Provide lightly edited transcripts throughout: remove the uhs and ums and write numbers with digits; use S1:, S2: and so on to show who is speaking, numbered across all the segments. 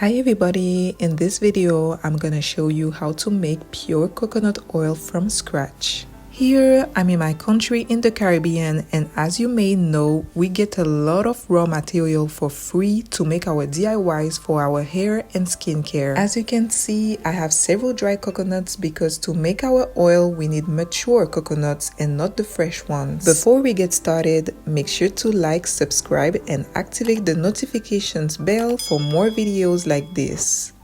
S1: Hi everybody, in this video I'm gonna show you how to make pure coconut oil from scratch. Here I'm in my country in the Caribbean, and as you may know, we get a lot of raw material for free to make our DIYs for our hair and skincare. As you can see, I have several dry coconuts because to make our oil we need mature coconuts and not the fresh ones. Before we get started, make sure to like, subscribe and activate the notifications bell for more videos like this.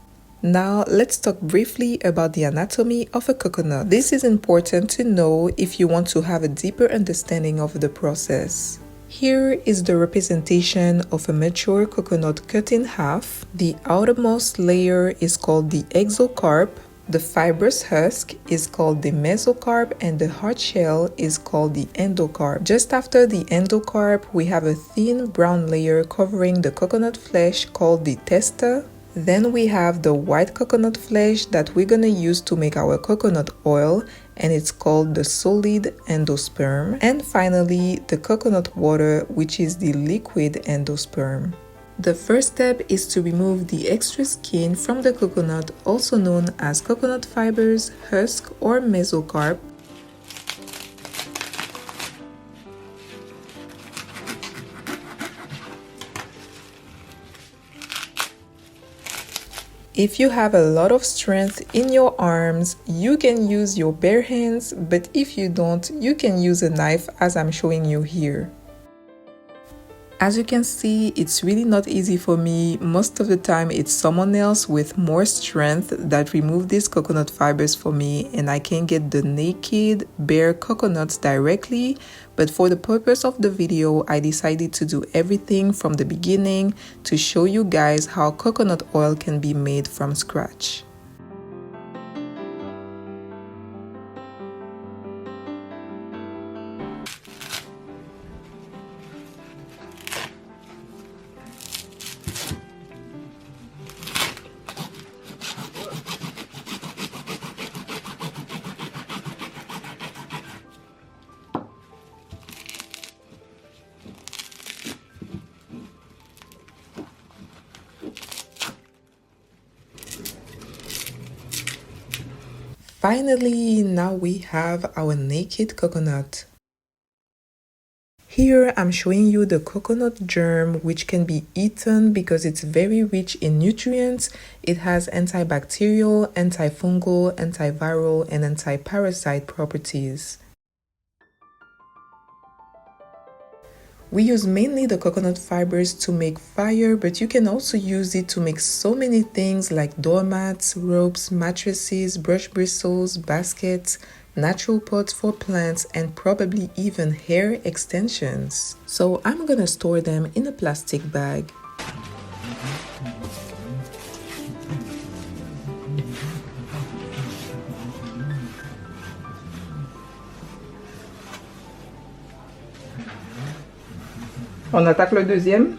S1: Now let's talk briefly about the anatomy of a coconut. This is important to know if you want to have a deeper understanding of the process. Here is the representation of a mature coconut cut in half. The outermost layer is called the exocarp, the fibrous husk is called the mesocarp, and the hard shell is called the endocarp. Just after the endocarp, we have a thin brown layer covering the coconut flesh called the testa. Then we have the white coconut flesh that we're gonna use to make our coconut oil, and it's called the solid endosperm. And finally, the coconut water, which is the liquid endosperm. The first step is to remove the extra skin from the coconut, also known as coconut fibers, husk, or mesocarp. If you have a lot of strength in your arms, you can use your bare hands, but if you don't, you can use a knife as I'm showing you here. As you can see, it's really not easy for me. Most of the time it's someone else with more strength that remove these coconut fibers for me, and I can get the naked, bare coconuts directly. But for the purpose of the video, I decided to do everything from the beginning to show you guys how coconut oil can be made from scratch. Finally, now we have our naked coconut. Here I'm showing you the coconut germ, which can be eaten because it's very rich in nutrients. It has antibacterial, antifungal, antiviral, and antiparasite properties. We use mainly the coconut fibers to make fire, but you can also use it to make so many things like doormats, ropes, mattresses, brush bristles, baskets, natural pots for plants, and probably even hair extensions. So I'm gonna store them in a plastic bag. On attaque le deuxième.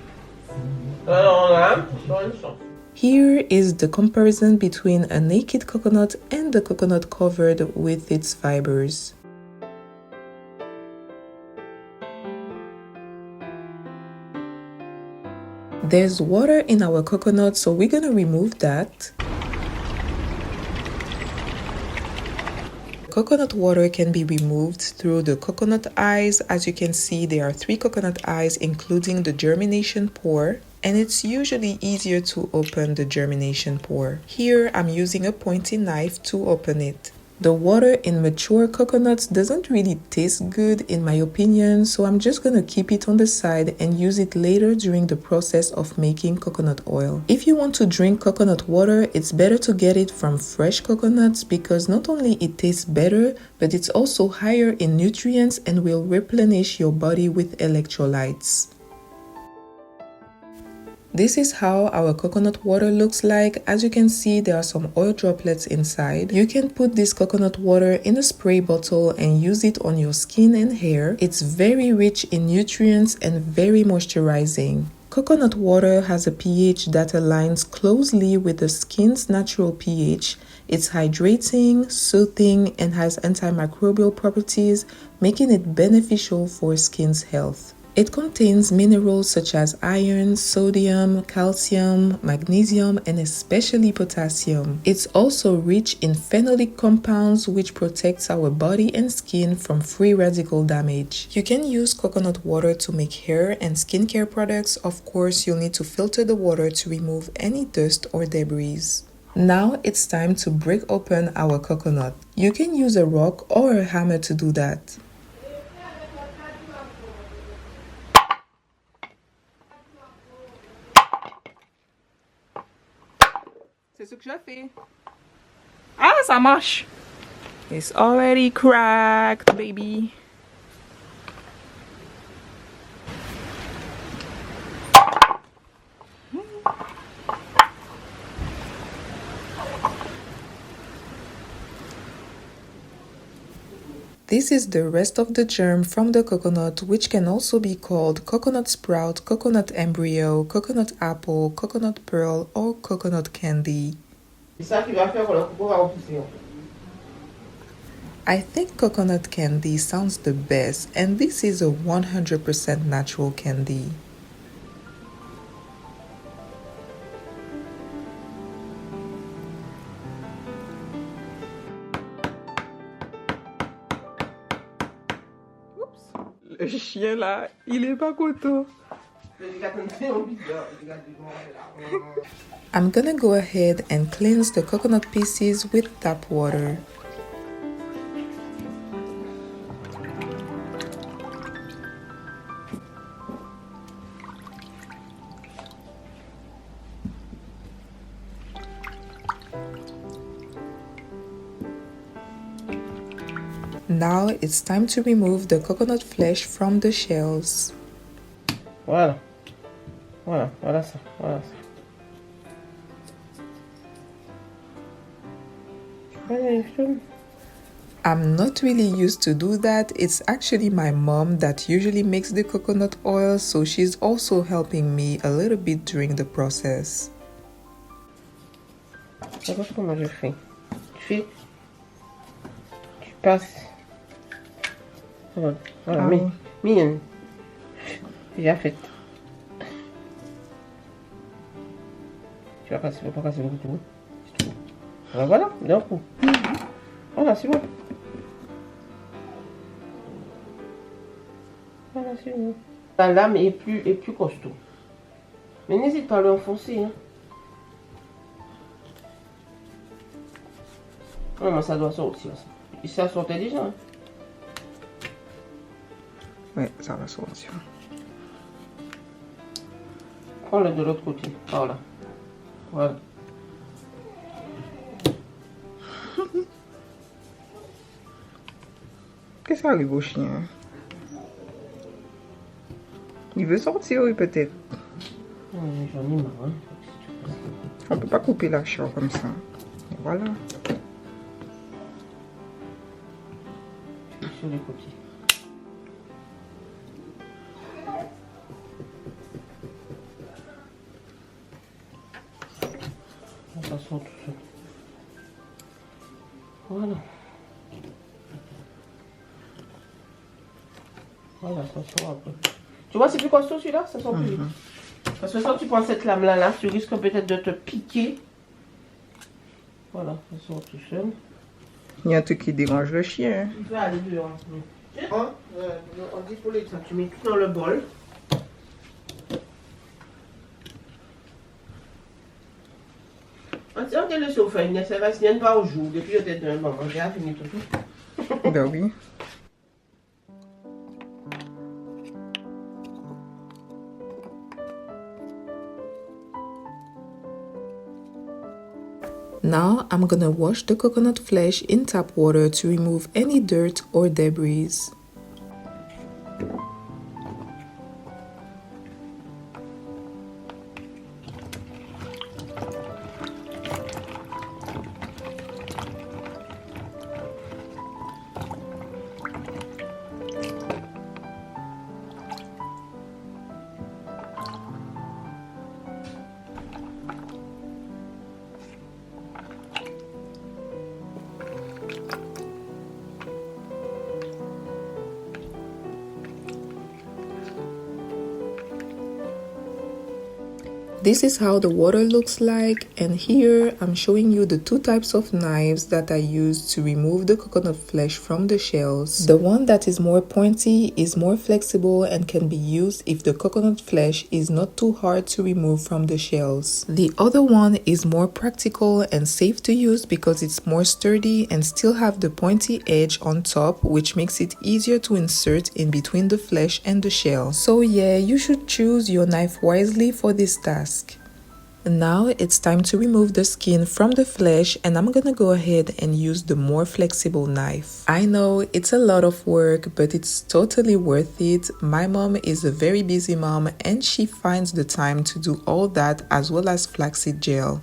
S1: Here is the comparison between a naked coconut and the coconut covered with its fibers. There's water in our coconut, so we're gonna remove that. Coconut water can be removed through the coconut eyes. As you can see, there are 3 coconut eyes, including the germination pore, and it's usually easier to open the germination pore. Here, I'm using a pointy knife to open it. The water in mature coconuts doesn't really taste good in my opinion, so I'm just gonna keep it on the side and use it later during the process of making coconut oil. If you want to drink coconut water, it's better to get it from fresh coconuts because not only it tastes better, but it's also higher in nutrients and will replenish your body with electrolytes. This is how our coconut water looks like. As you can see, there are some oil droplets inside. You can put this coconut water in a spray bottle and use it on your skin and hair. It's very rich in nutrients and very moisturizing. Coconut water has a pH that aligns closely with the skin's natural pH. It's hydrating, soothing, and has antimicrobial properties, making it beneficial for skin's health. It contains minerals such as iron, sodium, calcium, magnesium, and especially potassium. It's also rich in phenolic compounds which protects our body and skin from free radical damage. You can use coconut water to make hair and skincare products. Of course, you'll need to filter the water to remove any dust or debris. Now it's time to break open our coconut. You can use a rock or a hammer to do that.
S2: C'est ce que j'ai fait. Ah, ça marche. It's already cracked, baby.
S1: This is the rest of the germ from the coconut, which can also be called coconut sprout, coconut embryo, coconut apple, coconut pearl, or coconut candy. I think coconut candy sounds the best, and this is a 100% natural candy.
S2: Le chien là, il est pas content.
S1: I'm gonna go ahead and cleanse the coconut pieces with tap water. Now it's time to remove the coconut flesh from the shells.
S3: Voilà. Voilà, voilà ça, voilà ça.
S1: I'm not really used to do that. It's actually my mom that usually makes the coconut oil, so she's also helping me a little bit during the process.
S3: Regarde comment je fais. Tu passes. Voilà, mignonne. Déjà fait. Tu vas pas casser beaucoup tout. Alors voilà, d'un coup. Voilà, c'est bon. Voilà, c'est bon. La lame est plus costaud. Mais n'hésite pas à l'enfoncer. Hein. Non, mais ça doit sortir. Ça sortait déjà. Hein.
S2: Ouais, ça va sortir.
S3: Prends-le de l'autre côté. Voilà. Voilà.
S2: Qu'est-ce qui arrive au chien? Il veut sortir, oui, peut-être.
S3: J'en ai marre. Hein.
S2: On peut pas couper la chair comme ça. Et voilà.
S3: Sur les côtés. Ça sort tout seul. Voilà. Voilà, ça sort après. Tu vois, c'est plus costaud celui-là, ça sort plus vite. Parce que quand tu prends cette lame-là, là, tu risques peut-être de te piquer. Voilà, ça sort tout seul.
S2: Il y a un truc qui dérange le chien.
S3: Il peut aller dehors. On dit pour les ça, tu mets tout dans le bol. On tient que le sofa, ça va se tenir pas au jour. Depuis peut-être un moment, j'ai fini tout.
S2: Ben oui.
S1: Now I'm gonna wash the coconut flesh in tap water to remove any dirt or debris. This is how the water looks like, and here I'm showing you the two types of knives that I use to remove the coconut flesh from the shells. The one that is more pointy is more flexible and can be used if the coconut flesh is not too hard to remove from the shells. The other one is more practical and safe to use because it's more sturdy and still have the pointy edge on top, which makes it easier to insert in between the flesh and the shell. So yeah, you should choose your knife wisely for this task. Now it's time to remove the skin from the flesh, and I'm gonna go ahead and use the more flexible knife. I know it's a lot of work, but it's totally worth it. My mom is a very busy mom and she finds the time to do all that as well as flaxseed gel.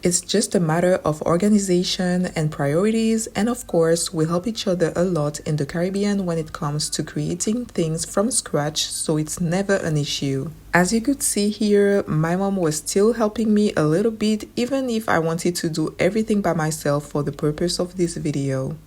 S1: It's just a matter of organization and priorities, and of course we help each other a lot in the Caribbean when it comes to creating things from scratch, so it's never an issue. As you could see here, my mom was still helping me a little bit even if I wanted to do everything by myself for the purpose of this video.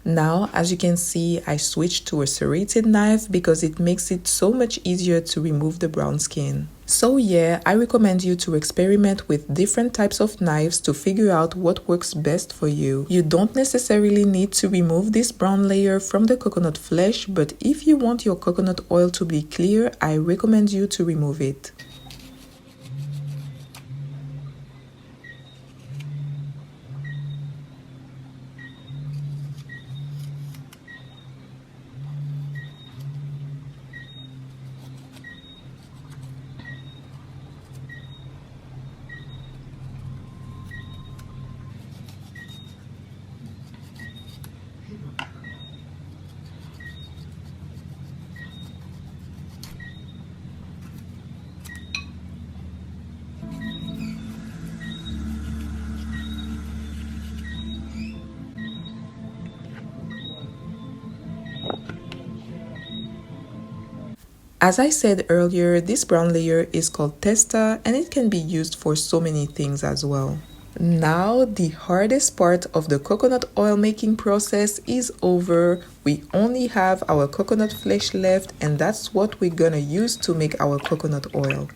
S1: Now, as you can see, I switched to a serrated knife because it makes it so much easier to remove the brown skin. So yeah, I recommend you to experiment with different types of knives to figure out what works best for you. You don't necessarily need to remove this brown layer from the coconut flesh, but if you want your coconut oil to be clear, I recommend you to remove it. As I said earlier, this brown layer is called testa and it can be used for so many things as well. Now the hardest part of the coconut oil making process is over. We only have our coconut flesh left, and that's what we're gonna use to make our coconut oil.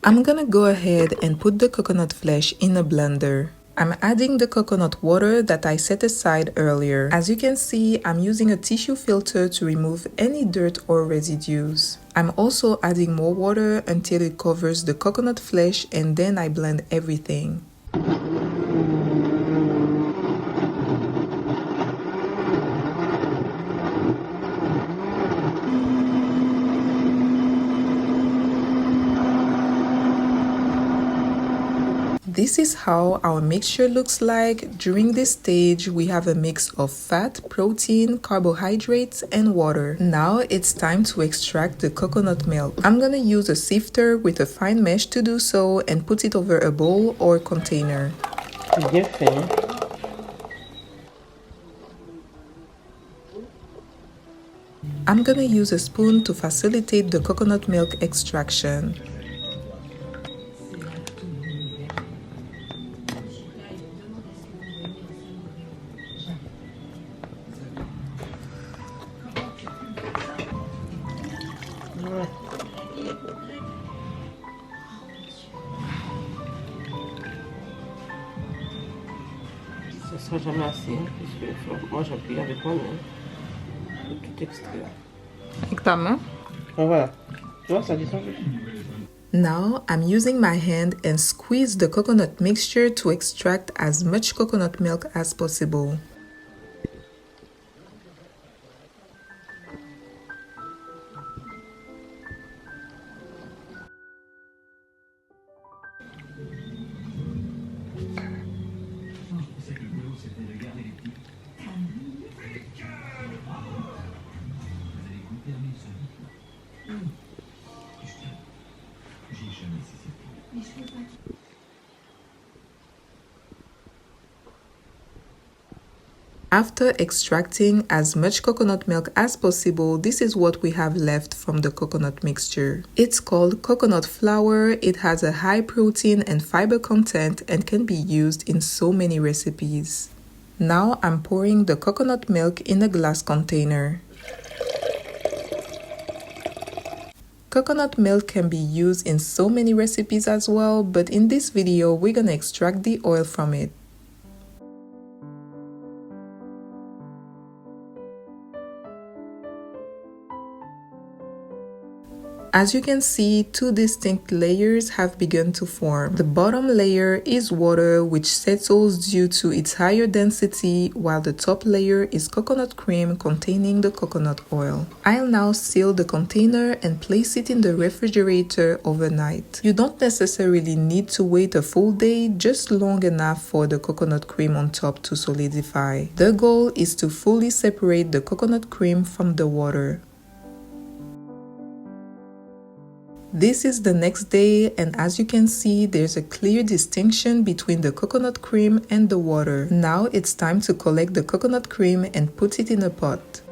S1: I'm gonna go ahead and put the coconut flesh in a blender. I'm adding the coconut water that I set aside earlier. As you can see, I'm using a tissue filter to remove any dirt or residues. I'm also adding more water until it covers the coconut flesh, and then I blend everything. This is how our mixture looks like. During this stage, we have a mix of fat, protein, carbohydrates, and water. Now it's time to extract the coconut milk. I'm gonna use a sifter with a fine mesh to do so and put it over a bowl or container.
S3: Bien fait.
S1: I'm gonna use a spoon to facilitate the coconut milk extraction.
S3: Ça sera jamais assez, puisque moi j'appuie avec moi même. Tout extraire.
S2: Avec ta main.
S3: Ah, voilà. Tu vois, ça descend.
S1: Now I'm using my hand and squeeze the coconut mixture to extract as much coconut milk as possible. After extracting as much coconut milk as possible, this is what we have left from the coconut mixture. It's called coconut flour. It has a high protein and fiber content and can be used in so many recipes. Now I'm pouring the coconut milk in a glass container. Coconut milk can be used in so many recipes as well, but in this video we're gonna extract the oil from it. As you can see, two distinct layers have begun to form. The bottom layer is water which settles due to its higher density, while the top layer is coconut cream containing the coconut oil. I'll now seal the container and place it in the refrigerator overnight. You don't necessarily need to wait a full day, just long enough for the coconut cream on top to solidify. The goal is to fully separate the coconut cream from the water. This is the next day, and as you can see, there's a clear distinction between the coconut cream and the water. Now it's time to collect the coconut cream and put it in a pot.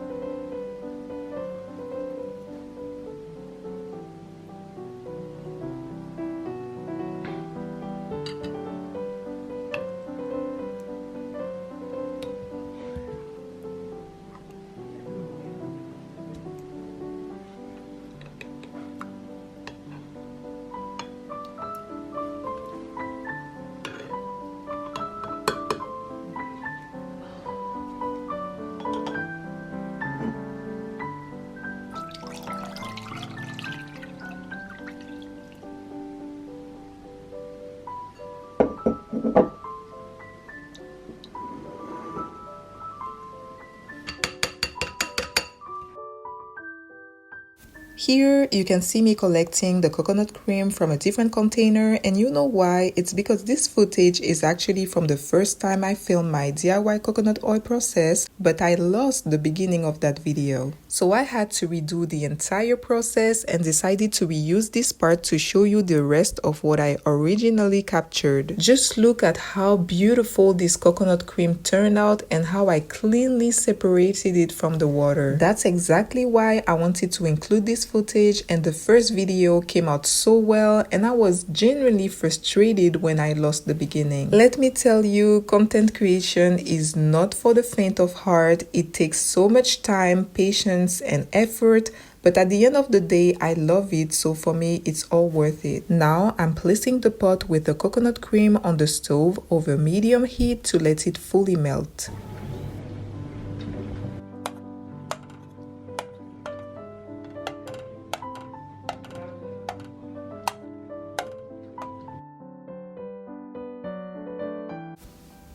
S1: Here you can see me collecting the coconut cream from a different container, and you know why? It's because this footage is actually from the first time I filmed my DIY coconut oil process, but I lost the beginning of that video. So I had to redo the entire process and decided to reuse this part to show you the rest of what I originally captured. Just look at how beautiful this coconut cream turned out and how I cleanly separated it from the water. That's exactly why I wanted to include this footage, and the first video came out so well, and I was genuinely frustrated when I lost the beginning. Let me tell you, content creation is not for the faint of heart. It takes so much time, patience, and effort, but at the end of the day, I love it, so for me, it's all worth it. Now, I'm placing the pot with the coconut cream on the stove over medium heat to let it fully melt.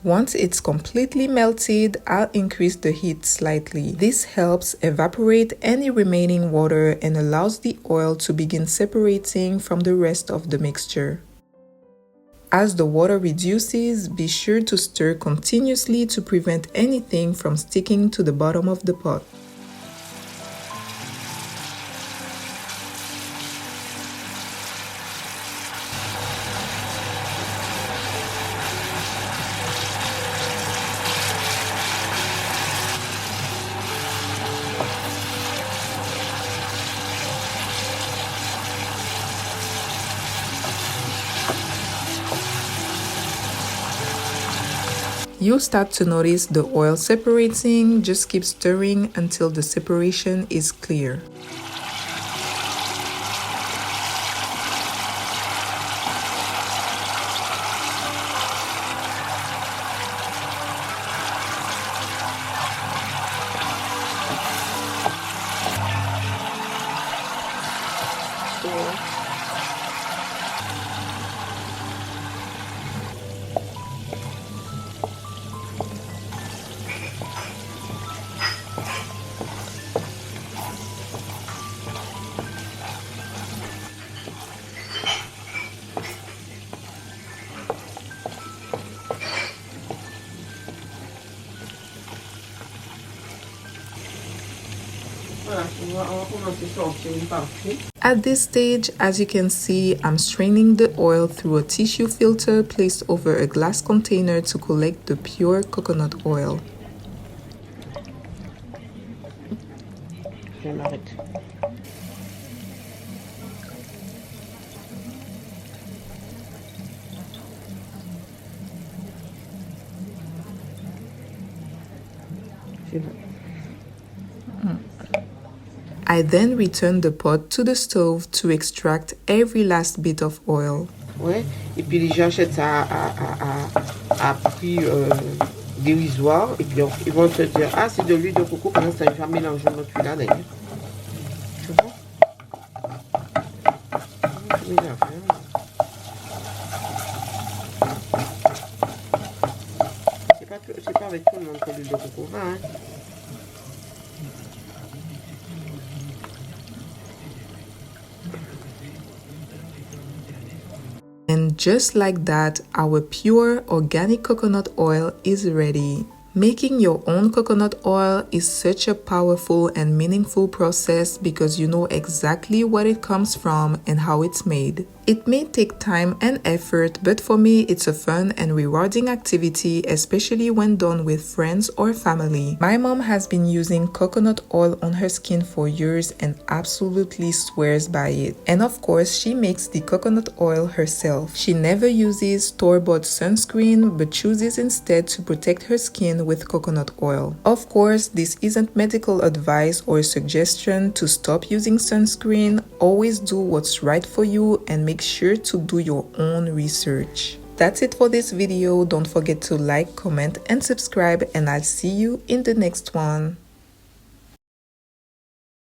S1: Once it's completely melted, I'll increase the heat slightly. This helps evaporate any remaining water and allows the oil to begin separating from the rest of the mixture. As the water reduces, be sure to stir continuously to prevent anything from sticking to the bottom of the pot. You'll start to notice the oil separating. Just keep stirring until the separation is clear.
S3: Voilà, on va commencer à sortir une partie.
S1: At this stage, as you can see, I'm straining the oil through a tissue filter placed over a glass container to collect the pure coconut oil.
S3: Je m'arrête. C'est bon.
S1: I then return the pot to the stove to extract every last bit of oil.
S3: Ouais, et puis les gens achètent ça à prix dérisoire, et puis ils vont te dire, ah, c'est de l'huile de coco, pendant que ça ne va mélanger notre huile là d'ailleurs. Tu vois? C'est pas avec tout le monde que l'huile de coco va, hein.
S1: And just like that, our pure organic coconut oil is ready. Making your own coconut oil is such a powerful and meaningful process because you know exactly what it comes from and how it's made. It may take time and effort, but for me, it's a fun and rewarding activity, especially when done with friends or family. My mom has been using coconut oil on her skin for years and absolutely swears by it. And of course, she makes the coconut oil herself. She never uses store-bought sunscreen, but chooses instead to protect her skin with coconut oil. Of course, this isn't medical advice or suggestion to stop using sunscreen. Always do what's right for you and make sure to do your own research. That's it for this video. Don't forget to like, comment, and subscribe, and I'll see you in the next one.